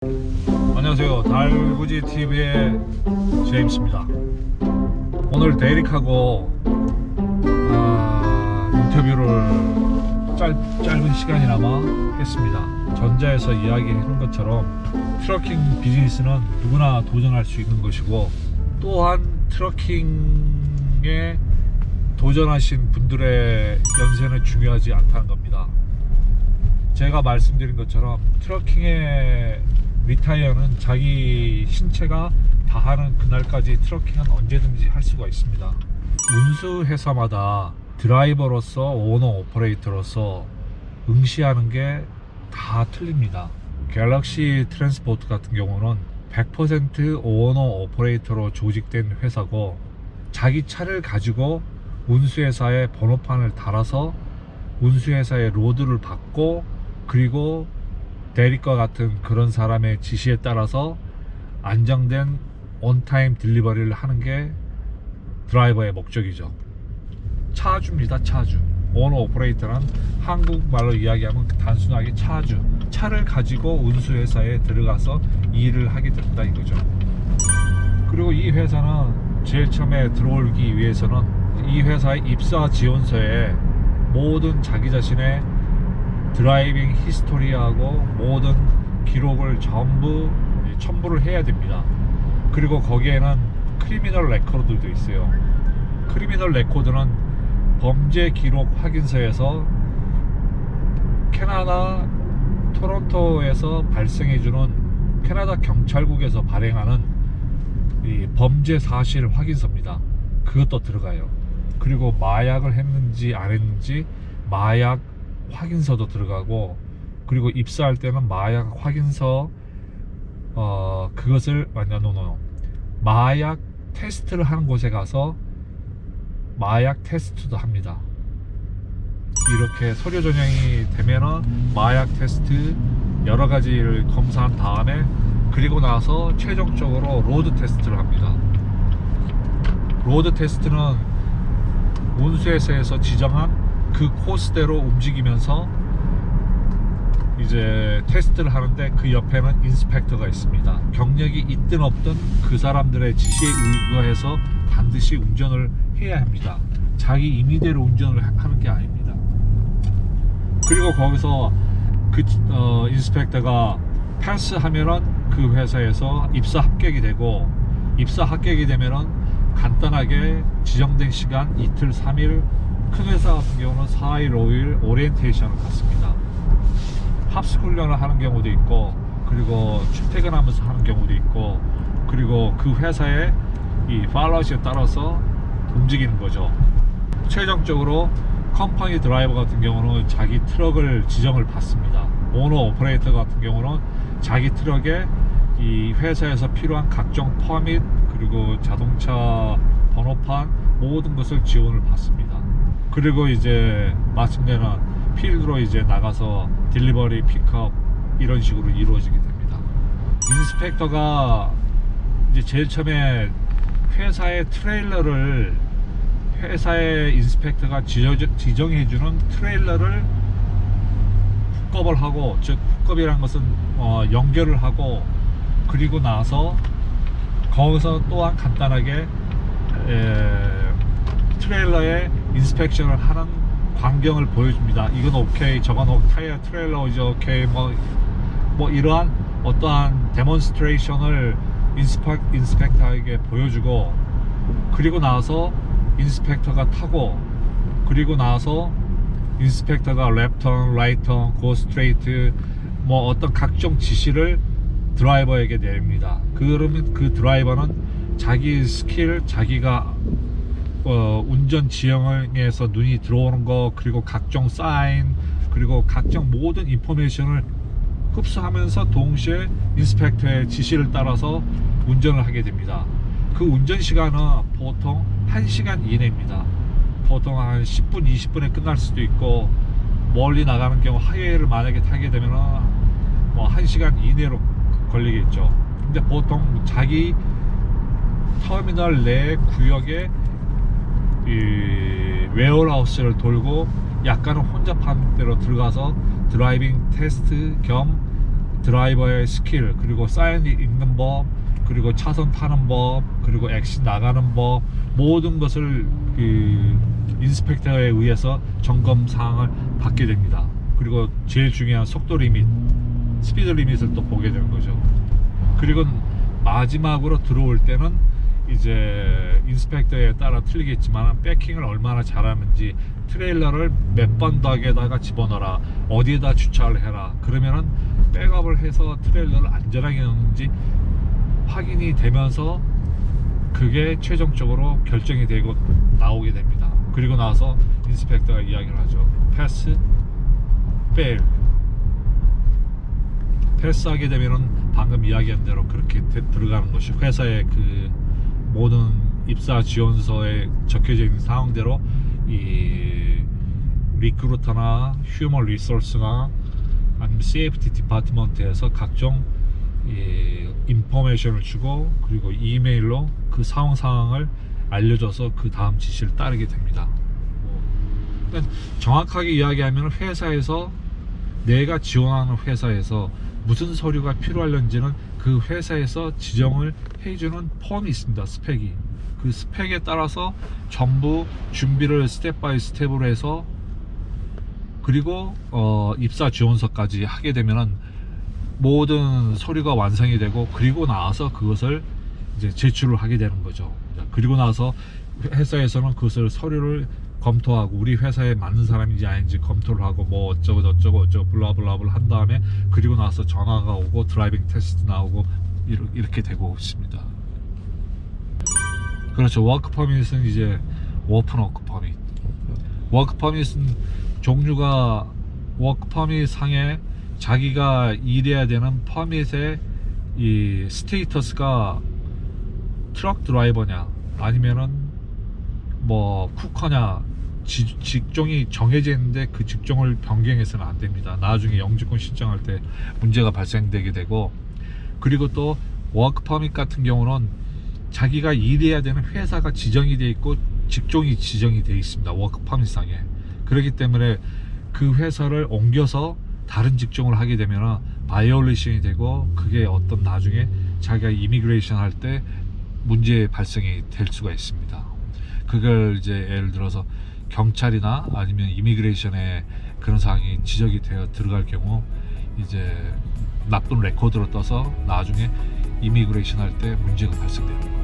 안녕하세요. 달구지 TV의 제임스입니다. 오늘 데릭하고 인터뷰를 짧은 시간이나마 했습니다. 전자에서 이야기한 것처럼 트러킹 비즈니스는 누구나 도전할 수 있는 것이고, 또한 트러킹에 도전하신 분들의 연세는 중요하지 않다는 겁니다. 제가 말씀드린 것처럼 트러킹의 리타이어는 자기 신체가 다하는 그날까지 트러킹은 언제든지 할 수가 있습니다. 운수 회사마다 드라이버로서 오너 오퍼레이터로서 응시하는 게 다 틀립니다. 갤럭시 트랜스포트 같은 경우는 100% 오너 오퍼레이터로 조직된 회사고, 자기 차를 가지고 운수회사에 번호판을 달아서 운수회사의 로드를 받고, 그리고 대리과 같은 그런 사람의 지시에 따라서 안정된 온타임 딜리버리를 하는 게 드라이버의 목적이죠. 차주입니다. 차주. 오너 오퍼레이터는 한국말로 이야기하면 단순하게 차주. 차를 가지고 운수회사에 들어가서 일을 하게 된다 이거죠. 그리고 이 회사는 제일 처음에 들어오기 위해서는 이 회사의 입사 지원서에 모든 자기 자신의 드라이빙 히스토리하고 모든 기록을 전부 첨부를 해야 됩니다. 그리고 거기에는 크리미널 레코드도 있어요. 크리미널 레코드는 범죄 기록 확인서에서 캐나다 토론토에서 발생해주는 캐나다 경찰국에서 발행하는 이 범죄 사실 확인서입니다. 그것도 들어가요. 그리고 마약을 했는지 안 했는지 마약 확인서도 들어가고, 그리고 입사할 때는 마약 확인서 그것을 마약 테스트를 하는 곳에 가서 마약 테스트도 합니다. 이렇게 서류 전형이 되면은 마약 테스트 여러 가지를 검사한 다음에, 그리고 나서 최종적으로 로드 테스트를 합니다. 로드 테스트는 운수회사에서 지정한 그 코스대로 움직이면서 이제 테스트를 하는데, 그 옆에는 인스펙터가 있습니다. 경력이 있든 없든 그 사람들의 지시에 의거해서 반드시 운전을 해야 합니다. 자기 임의대로 운전을 하는 게 아닙니다. 그리고 거기서 그 인스펙터가 패스하면은 그 회사에서 입사 합격이 되고, 입사 합격이 되면은 간단하게 지정된 시간 이틀 3일, 큰 회사 같은 경우는 4일 5일 오리엔테이션을 갖습니다. 합숙 훈련을 하는 경우도 있고, 그리고 출퇴근하면서 하는 경우도 있고, 그리고 그 회사의 이 팔로우시에 따라서 움직이는 거죠. 최종적으로 컴퍼니 드라이버 같은 경우는 자기 트럭을 지정을 받습니다. 오너 오퍼레이터 같은 경우는 자기 트럭에 이 회사에서 필요한 각종 퍼밋, 그리고 자동차 번호판 모든 것을 지원을 받습니다. 그리고 이제 마침내는 필드로 이제 나가서 딜리버리, 픽업 이런 식으로 이루어지게 됩니다. 인스펙터가 이제 제일 처음에 회사의 트레일러를, 회사의 인스펙터가 지정해주는 트레일러를 훅업을 하고, 즉 훅업이라는 것은 연결을 하고, 그리고 나서 거기서 또한 간단하게 트레일러에 인스펙션을 하는 광경을 보여줍니다. 이건 오케이, 저건 타이어 트레일러 이제 오케이, 뭐 이러한 어떠한 데몬스트레이션을 인스펙터에게 보여주고, 그리고 나서 인스펙터가 타고, 그리고 나서 인스펙터가 랩턴, 라이턴, 고 스트레이트 뭐 어떤 각종 지시를 드라이버에게 내립니다. 그러면 그 드라이버는 자기 스킬, 자기가 운전 지형에서 눈이 들어오는 거, 그리고 각종 사인, 그리고 각종 모든 인포메이션을 흡수하면서 동시에 인스펙터의 지시를 따라서 운전을 하게 됩니다. 그 운전 시간은 보통 1시간 이내입니다. 보통 한 10분, 20분에 끝날 수도 있고, 멀리 나가는 경우 하이웨이를 만약에 타게 되면 뭐 1시간 이내로 걸리겠죠. 근데 보통 자기 터미널 내 구역에 이 웨어하우스를 돌고 약간은 혼잡한 데로 들어가서 드라이빙 테스트 겸 드라이버의 스킬, 그리고 사인 읽는 법, 그리고 차선 타는 법, 그리고 엑시 나가는 법, 모든 것을 그 인스펙터에 의해서 점검 사항을 받게 됩니다. 그리고 제일 중요한 속도 리밋, 스피드 리밋을 또 보게 되는 거죠. 그리고 마지막으로 들어올 때는 이제 인스펙터에 따라 틀리겠지만 백킹을 얼마나 잘하는지, 트레일러를 몇 번 덕에다가 집어넣어라, 어디에다 주차를 해라, 그러면은 백업을 해서 트레일러를 안전하게 넣는지 확인이 되면서 그게 최종적으로 결정이 되고 나오게 됩니다. 그리고 나서 인스펙터가 이야기를 하죠. 패스, 페일. 패스하게 되면은 방금 이야기한 대로 그렇게 들어가는 것이 회사의 그 모든 입사 지원서에 적혀져 있는 사항대로 이 리크루터나 휴먼 리소스나 아니면 세이프티 디파트먼트에서 각종 인포메이션을 주고, 그리고 이메일로 그 상황을 알려줘서 그 다음 지시를 따르게 됩니다. 그러니까 정확하게 이야기하면 회사에서, 내가 지원하는 회사에서 무슨 서류가 필요할는지는 그 회사에서 지정을 해주는 폼이 있습니다. 스펙이. 그 스펙에 따라서 전부 준비를 스텝 바이 스텝으로 해서, 그리고 입사 지원서까지 하게 되면은 모든 서류가 완성이 되고, 그리고 나서 그것을 이제 제출을 하게 되는 거죠. 그리고 나서 회사에서는 그것을 서류를 검토하고 우리 회사에 맞는 사람인지 아닌지 검토를 하고 뭐 어쩌고 저쩌고 블라블라블 한 다음에, 그리고 나서 전화가 오고 드라이빙 테스트 나오고 이렇게 되고 있습니다. 그렇죠. 워크 퍼밋은 이제 오픈 워크 퍼밋. 워크 퍼밋은 종류가, 워크 퍼밋 상에 자기가 일해야 되는 퍼밋의 이 스테이터스가 트럭 드라이버냐 아니면은 뭐 쿠커냐, 직종이 정해져 있는데 그 직종을 변경해서는 안 됩니다. 나중에 영주권 신청할 때 문제가 발생되게 되고, 그리고 또 워크 퍼밋 같은 경우는 자기가 일해야 되는 회사가 지정이 되어 있고 직종이 지정이 되어 있습니다. 워크 퍼밋 상에. 그렇기 때문에 그 회사를 옮겨서 다른 직종을 하게 되면 바이올레이션이 되고, 그게 어떤 나중에 자기가 이미그레이션 할 때 문제 발생이 될 수가 있습니다. 그걸 이제 예를 들어서 경찰이나 아니면 이미그레이션에 그런 사항이 지적이 되어 들어갈 경우 이제 나쁜 레코드로 떠서 나중에 이미그레이션 할 때 문제가 발생되는 거예요.